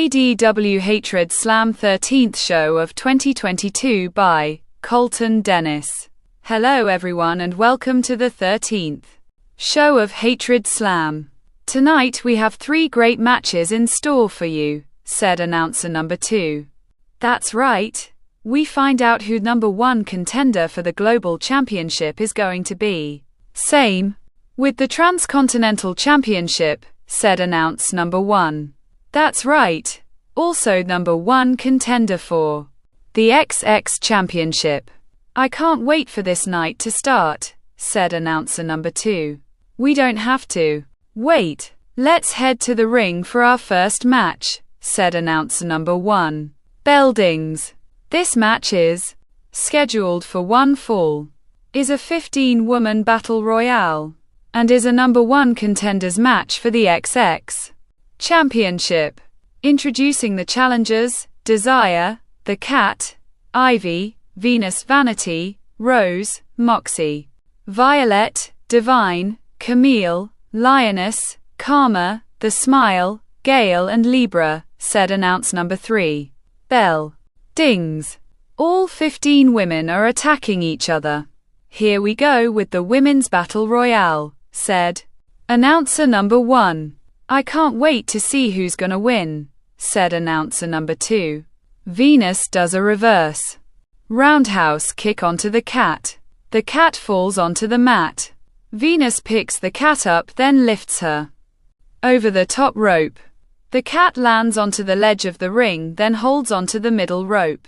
ADW Hatred Slam 13th show of 2022 by Colton Dennis. Hello everyone and welcome to the 13th show of Hatred Slam. Tonight we have 3 great matches in store for you, said announcer number 2. That's right. We find out who number 1 contender for the Global Championship is going to be. Same with the Transcontinental Championship, said announce number 1. That's right. Also number 1 contender for the XX Championship. I can't wait for this night to start, said announcer number 2. We don't have to wait. Let's head to the ring for our first match, said announcer number 1. Bell dings. This match is scheduled for one fall, is a 15-woman battle royale, and is a number 1 contenders match for the XX Championship. Introducing the challengers: Desire, the Cat, Ivy, Venus, Vanity, Rose, Moxie, Violet, Divine, Camille, Lioness, Karma, The Smile, Gale and Libra, said announce number 3. Bell dings. All 15 women are attacking each other. Here we go with the women's battle royale, said announcer number 1. I can't wait to see who's gonna win, said announcer number 2. Venus does a reverse roundhouse kick onto the cat. The cat falls onto the mat. Venus picks the cat up, then lifts her over the top rope. The cat lands onto the ledge of the ring, then holds onto the middle rope.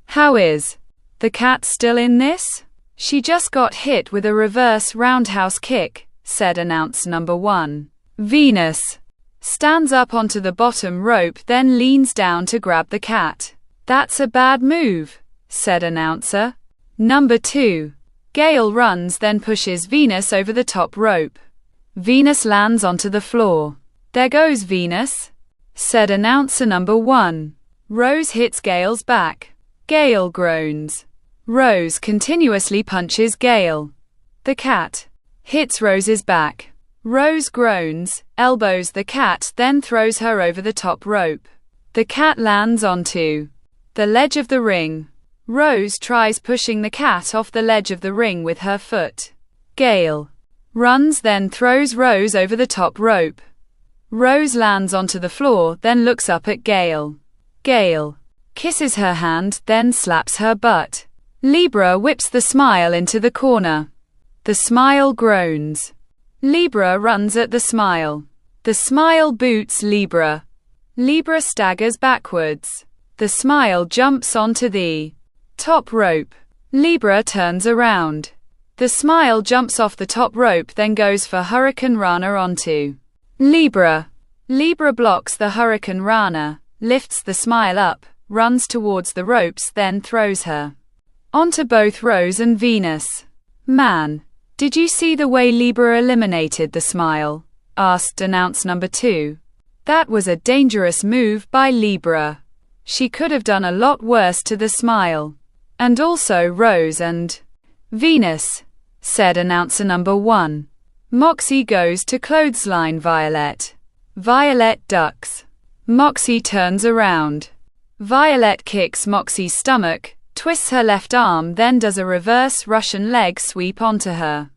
How is the cat still in this? She just got hit with a reverse roundhouse kick, said announce number 1. Venus stands up onto the bottom rope, then leans down to grab the cat. That's a bad move, said announcer number 2. Gale runs, then pushes Venus over the top rope. Venus lands onto the floor. There goes Venus, said announcer number 1. Rose hits Gale's back. Gale groans. Rose continuously punches Gale. The cat hits Rose's back. Rose groans, elbows the cat, then throws her over the top rope. The cat lands onto the ledge of the ring. Rose tries pushing the cat off the ledge of the ring with her foot. Gale runs, then throws Rose over the top rope. Rose lands onto the floor, then looks up at Gale. Gale kisses her hand, then slaps her butt. Libra whips the Smile into the corner. The Smile groans. Libra runs at the Smile. The Smile boots Libra. Libra staggers backwards. The Smile jumps onto the top rope. Libra turns around. The Smile jumps off the top rope, then goes for Hurricane Rana onto Libra. Libra blocks the Hurricane Rana, lifts the Smile up, runs towards the ropes, then throws her onto both Rose and Venus. Man, did you see the way Libra eliminated the Smile? Asked announce number 2. That was a dangerous move by Libra. She could have done a lot worse to the Smile. And also Rose and Venus, said announcer number 1. Moxie goes to clothesline Violet. Violet ducks. Moxie turns around. Violet kicks Moxie's stomach, twists her left arm, then does a reverse Russian leg sweep onto her.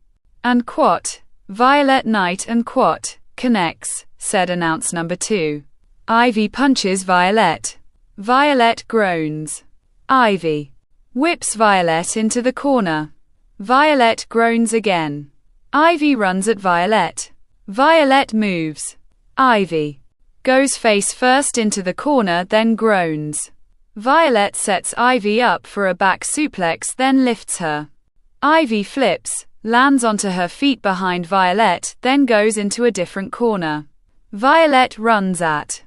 And quat. Violet Knight and quat connects, said announce number 2. Ivy punches Violet. Violet groans. Ivy whips Violet into the corner. Violet groans again. Ivy runs at Violet. Violet moves. Ivy goes face first into the corner, then groans. Violet sets Ivy up for a back suplex, then lifts her. Ivy flips, lands onto her feet behind Violet, then goes into a different corner. Violet runs at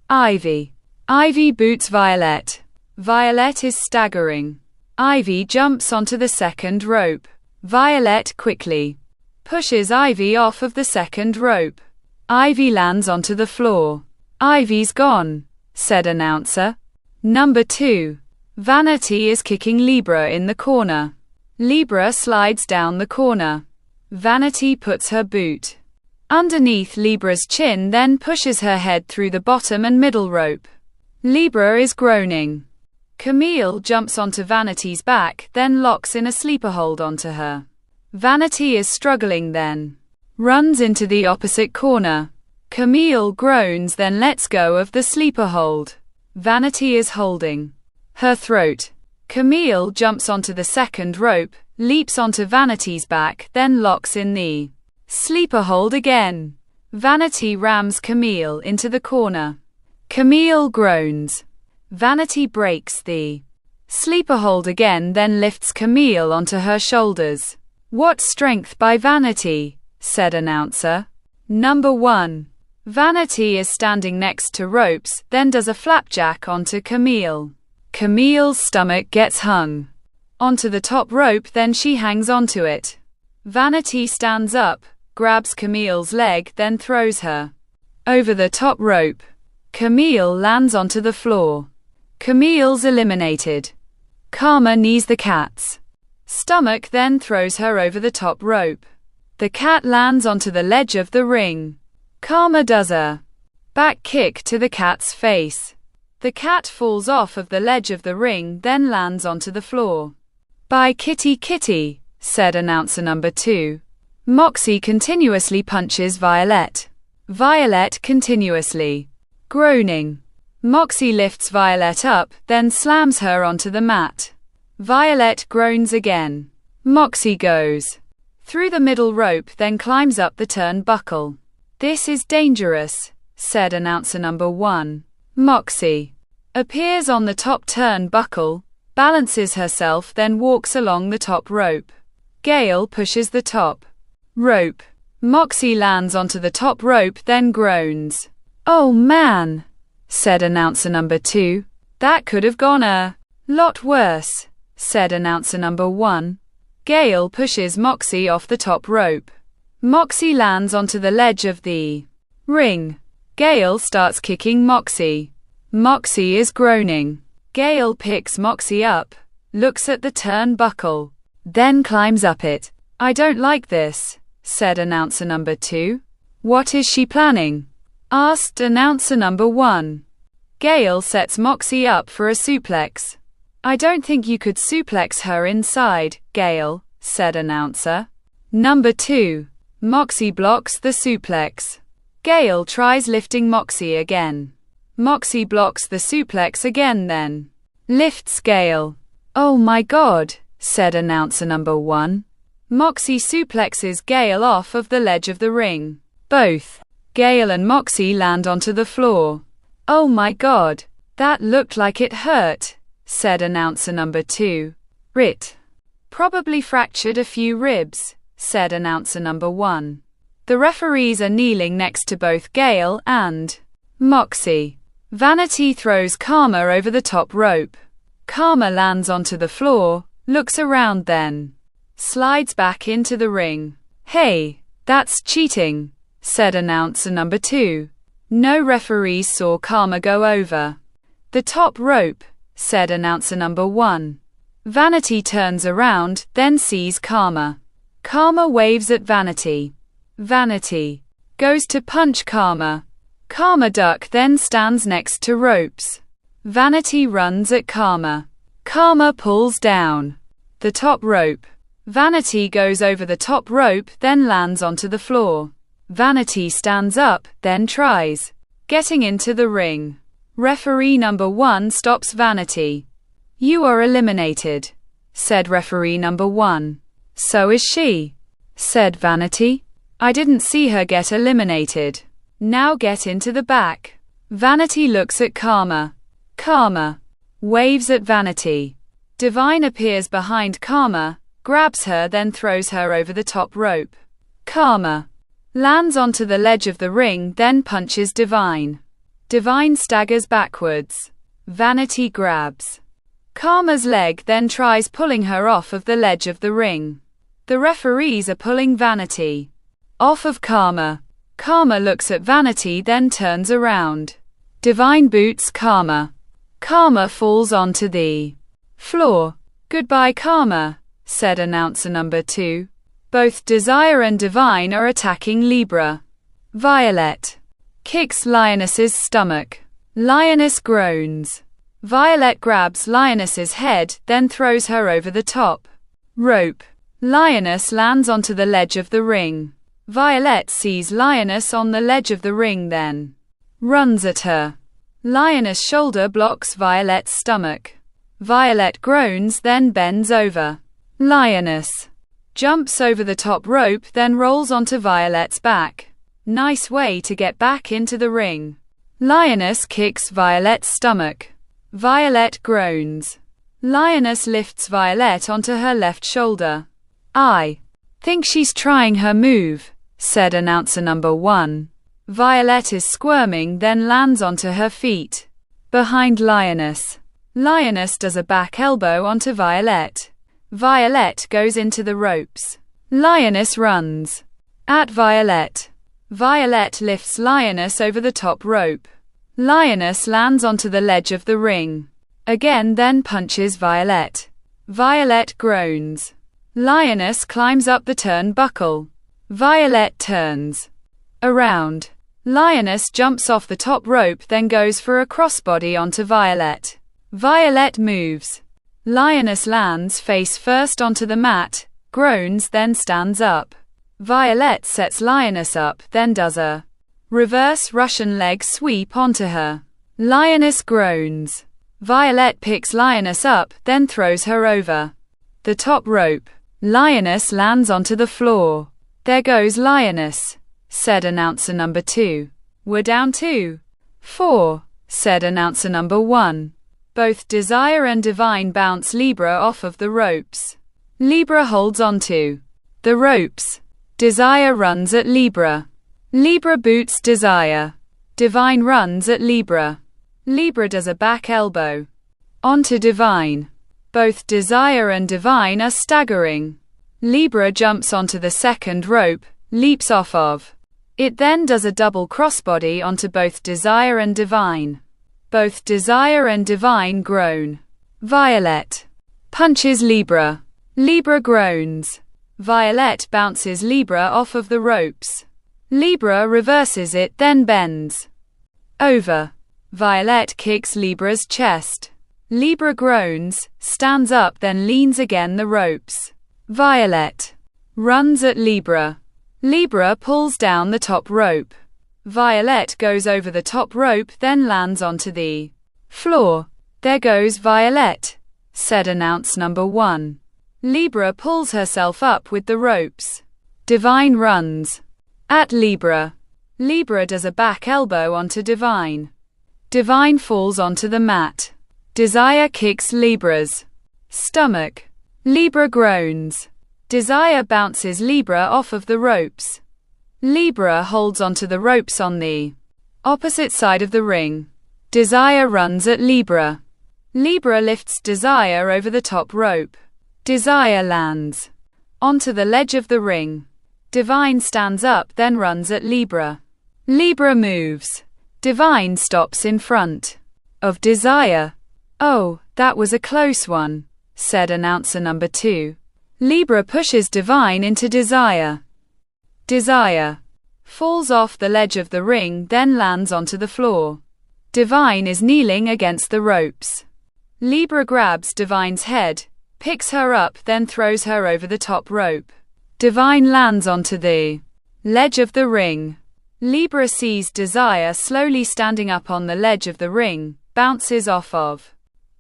Ivy. Ivy boots Violet. Violet is staggering. Ivy jumps onto the second rope. Violet quickly pushes Ivy off of the second rope. Ivy lands onto the floor. Ivy's gone, said announcer number 2. Vanity is kicking Libra in the corner. Libra slides down the corner. Vanity puts her boot underneath Libra's chin, then pushes her head through the bottom and middle rope. Libra is groaning. Camille jumps onto Vanity's back, then locks in a sleeper hold onto her. Vanity is struggling, then runs into the opposite corner. Camille groans, then lets go of the sleeper hold. Vanity is holding her throat. Camille jumps onto the second rope, leaps onto Vanity's back, then locks in the sleeper hold again. Vanity rams Camille into the corner. Camille groans. Vanity breaks the sleeper hold again, then lifts Camille onto her shoulders. "What strength by Vanity," said announcer number 1. Vanity is standing next to ropes, then does a flapjack onto Camille. Camille's stomach gets hung onto the top rope, then she hangs onto it. Vanity stands up, grabs Camille's leg, then throws her over the top rope. Camille lands onto the floor. Camille's eliminated. Karma knees the cat's stomach, then throws her over the top rope. The cat lands onto the ledge of the ring. Karma does a back kick to the cat's face. The cat falls off of the ledge of the ring, then lands onto the floor. "Bye kitty kitty," said announcer number 2. Moxie continuously punches Violet. Violet continuously groaning. Moxie lifts Violet up, then slams her onto the mat. Violet groans again. Moxie goes through the middle rope, then climbs up the turnbuckle. "This is dangerous," said announcer number 1. Moxie appears on the top turnbuckle, balances herself, then walks along the top rope. Gale pushes the top rope. Moxie lands onto the top rope, then groans. "Oh man," said announcer number 2. "That could have gone a lot worse," said announcer number 1. Gale pushes Moxie off the top rope. Moxie lands onto the ledge of the ring. Gale starts kicking Moxie. Moxie is groaning. Gale picks Moxie up, looks at the turnbuckle, then climbs up it. "I don't like this," said announcer number 2. "What is she planning?" asked announcer number 1. Gale sets Moxie up for a suplex. "I don't think you could suplex her inside, Gale," said announcer number 2. Moxie blocks the suplex. Gale tries lifting Moxie again. Moxie blocks the suplex again, then lifts Gale. "Oh my god," said announcer number 1. Moxie suplexes Gale off of the ledge of the ring. Both Gale and Moxie land onto the floor. "Oh my god, that looked like it hurt," said announcer number 2. "Rit. Probably fractured a few ribs," said announcer number 1. The referees are kneeling next to both Gale and Moxie. Vanity throws Karma over the top rope. Karma lands onto the floor, looks around, then slides back into the ring. "Hey, that's cheating," said announcer number 2. No referees saw Karma go over the top rope, said announcer number 1. Vanity turns around, then sees Karma. Karma waves at Vanity. Vanity goes to punch Karma. Karma ducks, then stands next to ropes. Vanity runs at Karma. Karma pulls down the top rope. Vanity goes over the top rope, then lands onto the floor. Vanity stands up, then tries getting into the ring. Referee number 1 stops Vanity. "You are eliminated," said referee number 1. "So is she," said Vanity. "I didn't see her get eliminated. Now get into the back." Vanity looks at Karma. Karma waves at Vanity. Divine appears behind Karma, grabs her, then throws her over the top rope. Karma lands onto the ledge of the ring, then punches Divine. Divine staggers backwards. Vanity grabs Karma's leg, then tries pulling her off of the ledge of the ring. The referees are pulling Vanity off of Karma. Karma looks at Vanity, then turns around. Divine boots Karma. Karma falls onto the floor. "Goodbye, Karma," said announcer number 2. Both Desire and Divine are attacking Libra. Violet kicks Lioness's stomach. Lioness groans. Violet grabs Lioness's head, then throws her over the top rope. Lioness lands onto the ledge of the ring. Violet sees Lioness on the ledge of the ring, then runs at her. Lioness' shoulder blocks Violet's stomach. Violet groans, then bends over. Lioness jumps over the top rope, then rolls onto Violet's back. Nice way to get back into the ring. Lioness kicks Violet's stomach. Violet groans. Lioness lifts Violet onto her left shoulder. "I think she's trying her move," said announcer number 1. Violet is squirming, then lands onto her feet. Behind Lioness. Lioness does a back elbow onto Violet. Violet goes into the ropes. Lioness runs at Violet. Violet lifts Lioness over the top rope. Lioness lands onto the ledge of the ring. Again, then punches Violet. Violet groans. Lioness climbs up the turnbuckle. Violet turns around. Lioness jumps off the top rope, then goes for a crossbody onto Violet. Violet moves. Lioness lands face first onto the mat, groans, then stands up. Violet sets Lioness up, then does a reverse Russian leg sweep onto her. Lioness groans. Violet picks Lioness up, then throws her over the top rope. Lioness lands onto the floor. "There goes Lioness," said announcer number 2. "We're down to 4, said announcer number 1. Both Desire and Divine bounce Libra off of the ropes. Libra holds onto the ropes. Desire runs at Libra. Libra boots Desire. Divine runs at Libra. Libra does a back elbow onto Divine. Both Desire and Divine are staggering. Libra jumps onto the second rope, leaps off of it, then does a double crossbody onto both Desire and Divine. Both Desire and Divine groan. Violet punches Libra. Libra groans. Violet bounces Libra off of the ropes. Libra reverses it, then bends over. Violet kicks Libra's chest. Libra groans, stands up, then leans again the ropes. Violet runs at Libra. Libra pulls down the top rope. Violet goes over the top rope, then lands onto the floor. "There goes Violet," said announce number 1. Libra pulls herself up with the ropes. Divine runs at Libra. Libra does a back elbow onto Divine. Divine falls onto the mat. Desire kicks Libra's stomach. Libra groans. Desire bounces Libra off of the ropes. Libra holds onto the ropes on the opposite side of the ring. Desire runs at Libra. Libra lifts Desire over the top rope. Desire lands onto the ledge of the ring. Divine stands up, then runs at Libra. Libra moves. Divine stops in front of Desire. "Oh, that was a close one," said announcer number 2. Libra pushes Divine into Desire. Desire falls off the ledge of the ring, then lands onto the floor. Divine is kneeling against the ropes. Libra grabs Divine's head, picks her up, then throws her over the top rope. Divine lands onto the ledge of the ring. Libra sees Desire slowly standing up on the ledge of the ring, bounces off of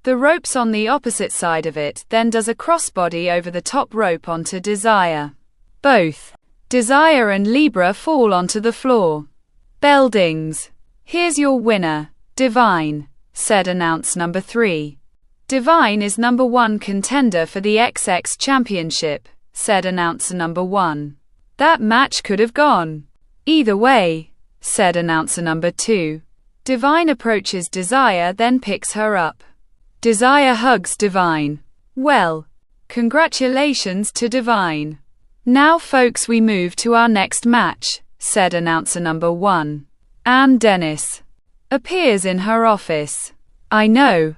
the ropes on the opposite side of it, then does a crossbody over the top rope onto Desire. Both Desire and Libra fall onto the floor. Bell dings. "Here's your winner, Divine," said announce number 3. "Divine is number 1 contender for the XX Championship," said announcer number 1. "That match could have gone either way," said announcer number 2. Divine approaches Desire, then picks her up. Desire hugs Divine. "Well, congratulations to Divine. Now folks, we move to our next match," said announcer number 1. Ann Dennis appears in her office. I know.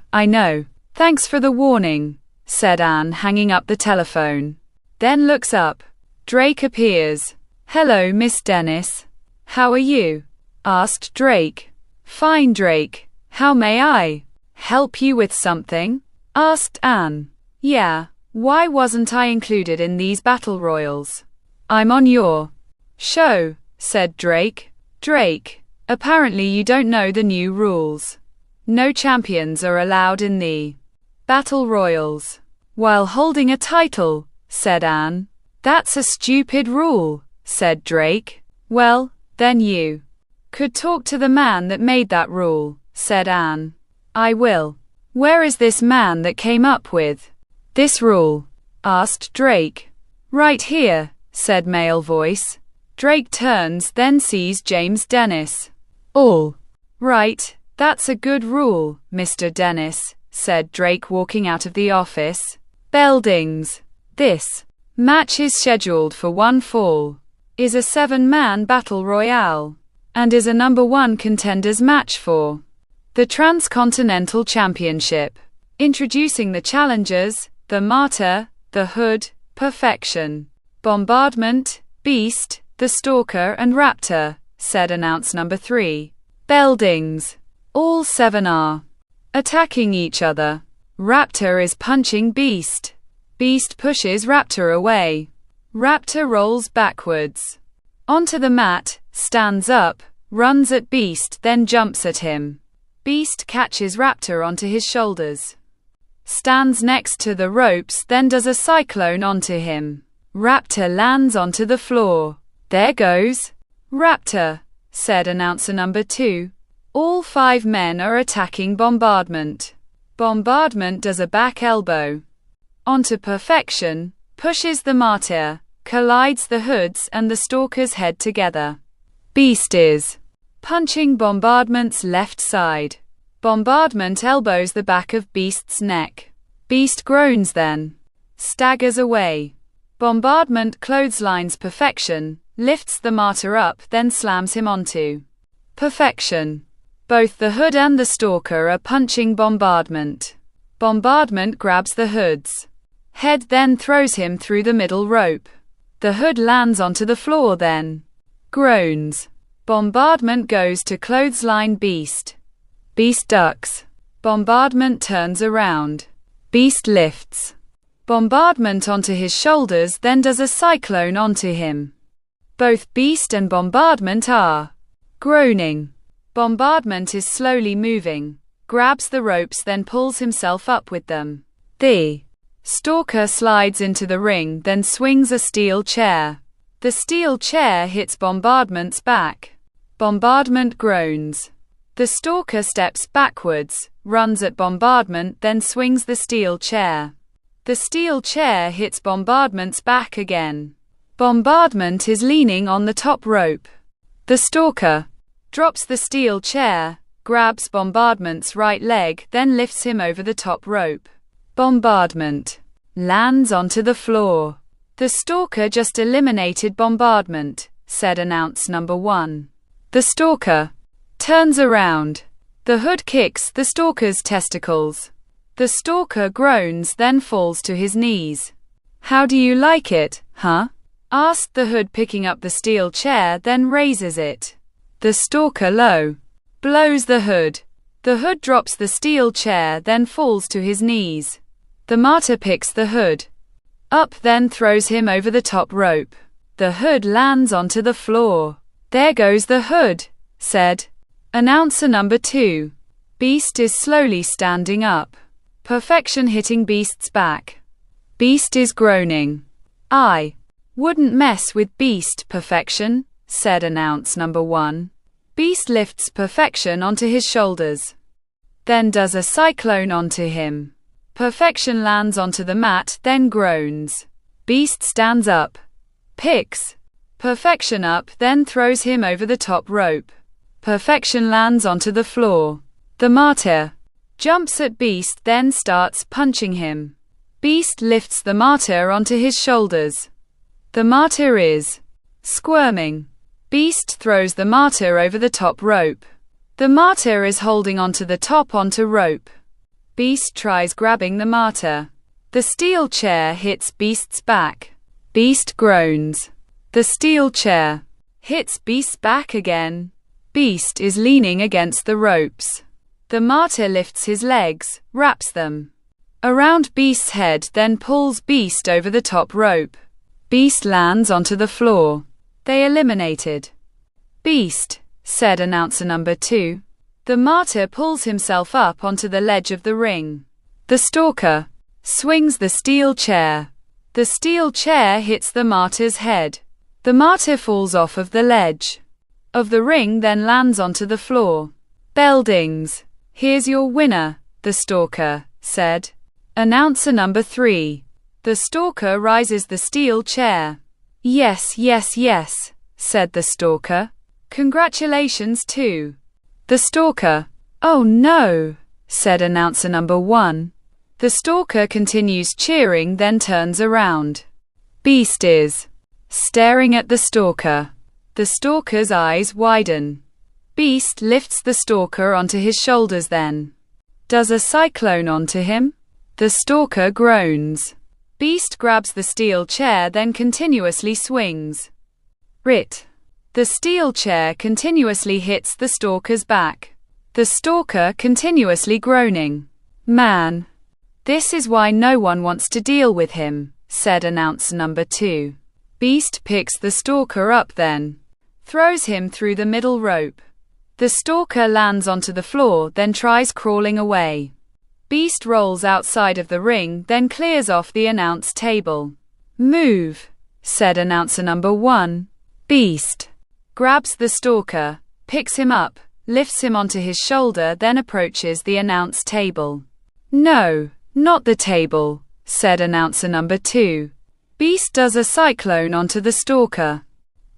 Thanks for the warning," said Ann, hanging up the telephone. Then looks up. Drake appears. "Hello, Miss Dennis. How are you?" asked Drake. "Fine, Drake. How may I help you with something? Asked Anne. Yeah, why wasn't I included in these battle royals? I'm on your show, said Drake. Drake, apparently you don't know the new rules. No champions are allowed in the battle royals while holding a title, said Anne. That's a stupid rule, said Drake. Well, then you could talk to the man that made that rule, said Anne. I will. Where is this man that came up with this rule? Asked Drake. Right here, said male voice. Drake turns, then sees James Dennis. All right, that's a good rule, Mr. Dennis, said Drake walking out of the office. Bell dings. This match is scheduled for one fall, is a 7-man battle royale, and is a #1 contenders match for the Transcontinental Championship. Introducing the challengers, the Martyr, the Hood, Perfection, Bombardment, Beast, the Stalker and Raptor, said announce number 3. Bell dings. All 7 are attacking each other. Raptor is punching Beast. Beast pushes Raptor away. Raptor rolls backwards onto the mat, stands up, runs at Beast, then jumps at him. Beast catches Raptor onto his shoulders, stands next to the ropes, then does a cyclone onto him. Raptor lands onto the floor. There goes Raptor, said announcer number 2. All 5 men are attacking Bombardment. Bombardment does a back elbow onto Perfection, pushes the Martyr, collides the Hoods and the Stalker's head together. Beast is punching Bombardment's left side. Bombardment elbows the back of Beast's neck. Beast groans, then staggers away. Bombardment clotheslines Perfection, lifts the Martyr up, then slams him onto Perfection. Both the Hood and the Stalker are punching Bombardment. Bombardment grabs the Hood's head, then throws him through the middle rope. The Hood lands onto the floor, then groans. Bombardment goes to clothesline Beast. Beast ducks. Bombardment turns around. Beast lifts Bombardment onto his shoulders, then does a cyclone onto him. Both Beast and Bombardment are groaning. Bombardment is slowly moving, grabs the ropes, then pulls himself up with them. The Stalker slides into the ring, then swings a steel chair. The steel chair hits Bombardment's back. Bombardment groans. The Stalker steps backwards, runs at Bombardment, then swings the steel chair. The steel chair hits Bombardment's back again. Bombardment is leaning on the top rope. The Stalker drops the steel chair, grabs Bombardment's right leg, then lifts him over the top rope. Bombardment lands onto the floor. The Stalker just eliminated Bombardment, said announce number 1. The Stalker turns around. The Hood kicks the Stalker's testicles. The Stalker groans, then falls to his knees. How do you like it, huh? Asked the Hood, picking up the steel chair, then raises it. The Stalker low blows the Hood. The Hood drops the steel chair, then falls to his knees. The Martyr picks the Hood up, then throws him over the top rope. The Hood lands onto the floor. There goes the Hood, said announcer number 2. Beast is slowly standing up. Perfection hitting Beast's back. Beast is groaning. I wouldn't mess with Beast, Perfection, said announce number 1. Beast lifts Perfection onto his shoulders, then does a cyclone onto him. Perfection lands onto the mat, then groans. Beast stands up, picks Perfection up, then throws him over the top rope. Perfection lands onto the floor. The Martyr jumps at Beast, then starts punching him. Beast lifts the Martyr onto his shoulders. The Martyr is squirming. Beast throws the Martyr over the top rope. The Martyr is holding onto the top onto rope. Beast tries grabbing the Martyr. The steel chair hits Beast's back. Beast groans. The steel chair hits Beast's back again. Beast is leaning against the ropes. The martyr lifts his legs, wraps them around Beast's head, then pulls Beast over the top rope. Beast lands onto the floor. They eliminated Beast, said announcer number 2. The martyr pulls himself up onto the ledge of the ring. The stalker swings the steel chair. The steel chair hits the martyr's head. The martyr falls off of the ledge of the ring, then lands onto the floor. Beldings, here's your winner, the stalker said. Announcer number 3. The stalker rises the steel chair. Yes, yes, yes, said the stalker. Congratulations to the stalker. Oh no, said announcer number 1. The stalker continues cheering, then turns around. Beast is staring at the stalker. The stalker's eyes widen. Beast lifts the stalker onto his shoulders, then does a cyclone onto him. The stalker groans. Beast grabs the steel chair, then continuously swings it. The steel chair continuously hits the stalker's back. The stalker continuously groaning. Man, this is why no one wants to deal with him, said announcer number 2. Beast picks the stalker up, then throws him through the middle rope. The stalker lands onto the floor, then tries crawling away. Beast rolls outside of the ring, then clears off the announce table. Move, said announcer number 1. Beast grabs the stalker, picks him up, lifts him onto his shoulder, then approaches the announce table. No, not the table, said announcer number 2. Beast does a cyclone onto the stalker.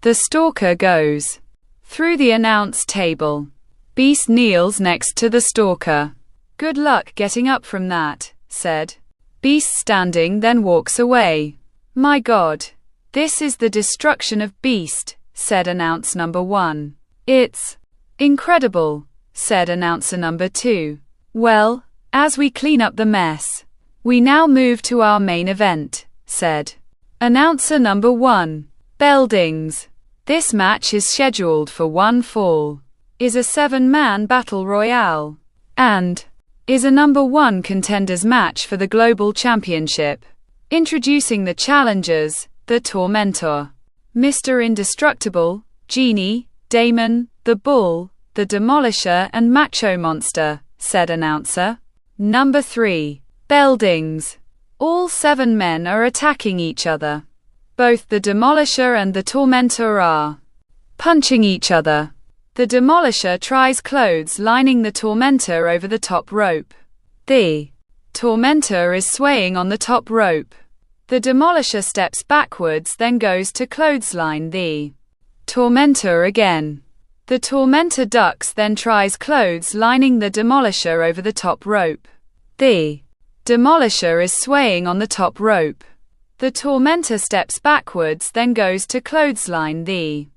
The stalker goes through the announce table. Beast kneels next to the stalker. Good luck getting up from that, said Beast, standing, then walks away. My God, this is the destruction of Beast, said announce number 1. It's incredible, said announcer number 2. Well, as we clean up the mess, we now move to our main event, said announcer number 1. Beldings, this match is scheduled for one fall, is a 7-man battle royale, and is a number 1 contenders match for the Global Championship. Introducing the challengers, the Tormentor, Mr. Indestructible, Genie, Damon, the Bull, the Demolisher and Macho Monster, said announcer number 3. Beldings, all 7 men are attacking each other. Both the Demolisher and the Tormentor are punching each other. The Demolisher tries clotheslining the Tormentor over the top rope. The Tormentor is swaying on the top rope. The Demolisher steps backwards, then goes to clothesline the Tormentor again. The Tormentor ducks, then tries clotheslining the Demolisher over the top rope. The Demolisher is swaying on the top rope. The Tormentor steps backwards, then goes to clothesline the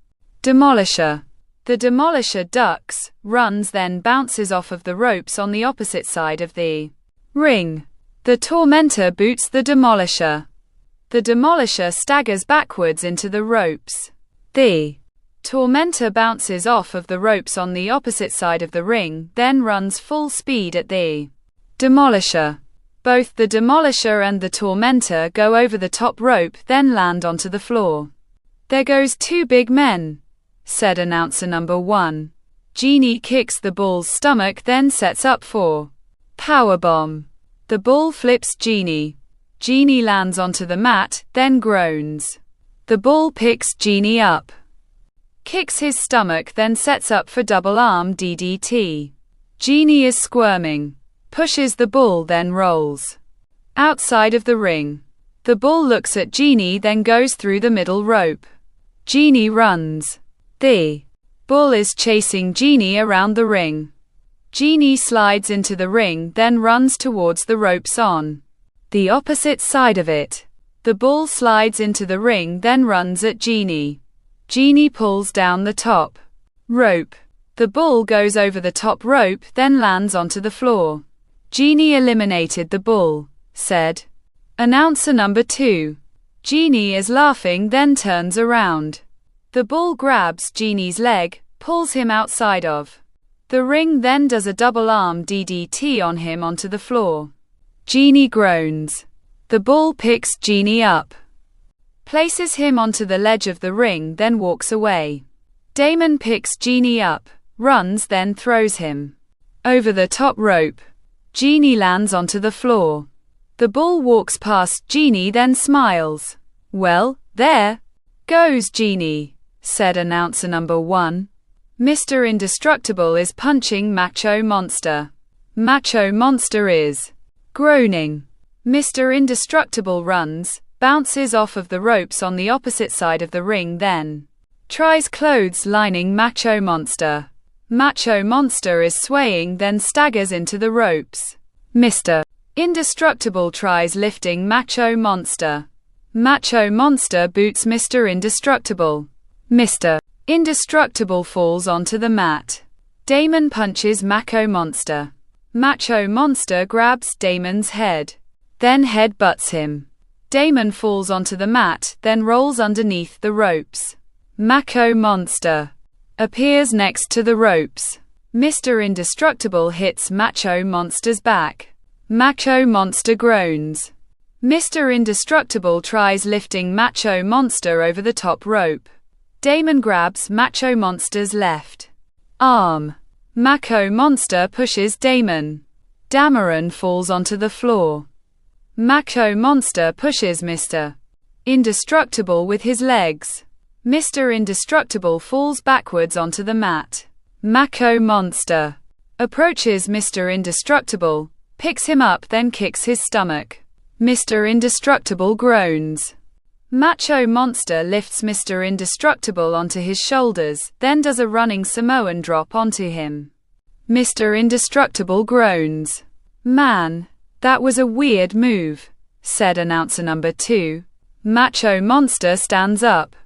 Demolisher. The Demolisher ducks, runs, then bounces off of the ropes on the opposite side of the ring. The Tormentor boots the Demolisher. The Demolisher staggers backwards into the ropes. The Tormentor bounces off of the ropes on the opposite side of the ring, then runs full speed at the Demolisher. Both the Demolisher and the Tormentor go over the top rope, then land onto the floor. There goes 2 big men, said announcer number 1. Genie kicks the Bull's stomach, then sets up for powerbomb. The Bull flips Genie. Genie lands onto the mat, then groans. The Bull picks Genie up, kicks his stomach, then sets up for double arm DDT. Genie is squirming, pushes the Bull, then rolls outside of the ring. The Bull looks at Genie, then goes through the middle rope. Genie runs. The Bull is chasing Genie around the ring. Genie slides into the ring, then runs towards the ropes on the opposite side of it. The Bull slides into the ring, then runs at Genie. Genie pulls down the top rope. The Bull goes over the top rope, then lands onto the floor. Genie eliminated the Bull, said announcer number 2. Genie is laughing, then turns around. The Bull grabs Genie's leg, pulls him outside of The ring then does a double-arm DDT on him onto the floor. Genie groans. The bull picks Genie up, places him onto the ledge of the ring, then walks away. Damon picks Genie up, runs, then throws him over the top rope. Genie lands onto the floor. The bull walks past Genie, then smiles. "Well, there goes Genie," said announcer number 1. Mr. Indestructible is punching Macho Monster. Macho Monster is groaning. Mr. Indestructible runs, bounces off of the ropes on the opposite side of the ring, then tries clotheslining Macho Monster. Macho Monster is swaying, then staggers into the ropes. Mr. Indestructible tries lifting Macho Monster. Macho Monster boots Mr. Indestructible. Mr. Indestructible falls onto the mat. Damon punches Macho Monster. Macho Monster grabs Damon's head, then headbutts him. Damon falls onto the mat, then rolls underneath the ropes. Macho Monster appears next to the ropes. Mr. Indestructible hits Macho Monster's back. Macho Monster groans. Mr. Indestructible tries lifting Macho Monster over the top rope. Damon grabs Macho Monster's left arm. Macho Monster pushes Damon. Dameron falls onto the floor. Macho Monster pushes Mr. Indestructible with his legs. Mr. Indestructible falls backwards onto the mat. Macho Monster approaches Mr. Indestructible, picks him up, then kicks his stomach. Mr. Indestructible groans. Macho Monster lifts Mr. Indestructible onto his shoulders, then does a running Samoan drop onto him. Mr. Indestructible groans. "Man, that was a weird move," said announcer number 2. Macho Monster stands up.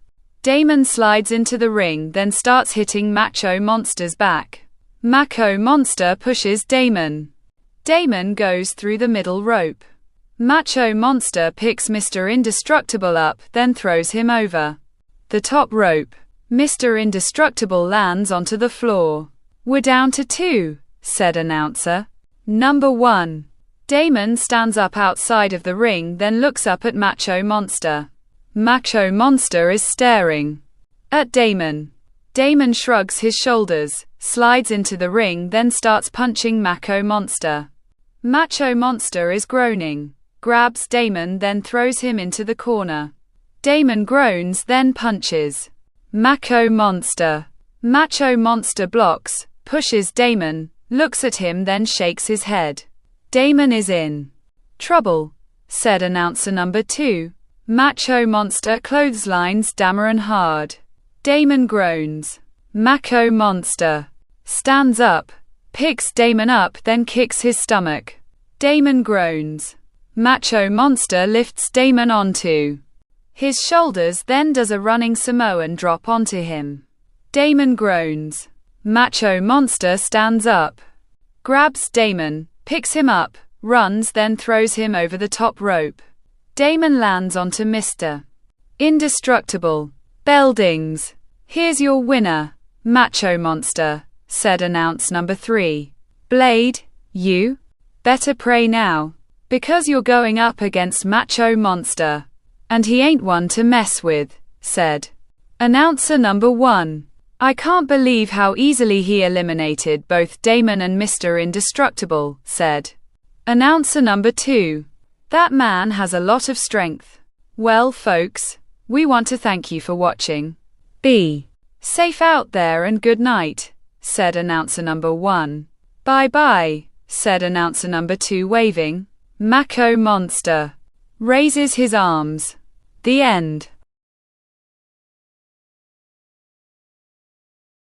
Damon slides into the ring, then starts hitting Macho Monster's back. Macho Monster pushes Damon. Damon goes through the middle rope. Macho Monster picks Mr. Indestructible up, then throws him over the top rope. Mr. Indestructible lands onto the floor. "We're down to 2, said announcer number 1. Damon stands up outside of the ring, then looks up at Macho Monster. Macho Monster is staring at Damon. Damon shrugs his shoulders, slides into the ring, then starts punching Macho Monster. Macho Monster is groaning, grabs Damon, then throws him into the corner. Damon groans, then punches Macho Monster. Macho Monster blocks, pushes Damon, looks at him, then shakes his head. Damon is in trouble, said announcer number 2. Macho Monster clotheslines Dameron hard. Damon groans. Macho Monster stands up, picks Damon up, then kicks his stomach. Damon groans. Macho Monster lifts Damon onto his shoulders, then does a running Samoan drop onto him. Damon groans. Macho Monster stands up, grabs Damon, picks him up, runs, then throws him over the top rope. Damon lands onto Mr. Indestructible. Bell dings. Here's your winner, Macho Monster, said announce number 3. Blade, you better pray now, because you're going up against Macho Monster, and he ain't one to mess with, said announcer number 1. I can't believe how easily he eliminated both Damon and Mr. Indestructible, said announcer number 2. That man has a lot of strength. Well, folks, we want to thank you for watching. Be safe out there and good night, said announcer number 1. Bye bye, said announcer number 2 waving. Macho Monster raises his arms. The end.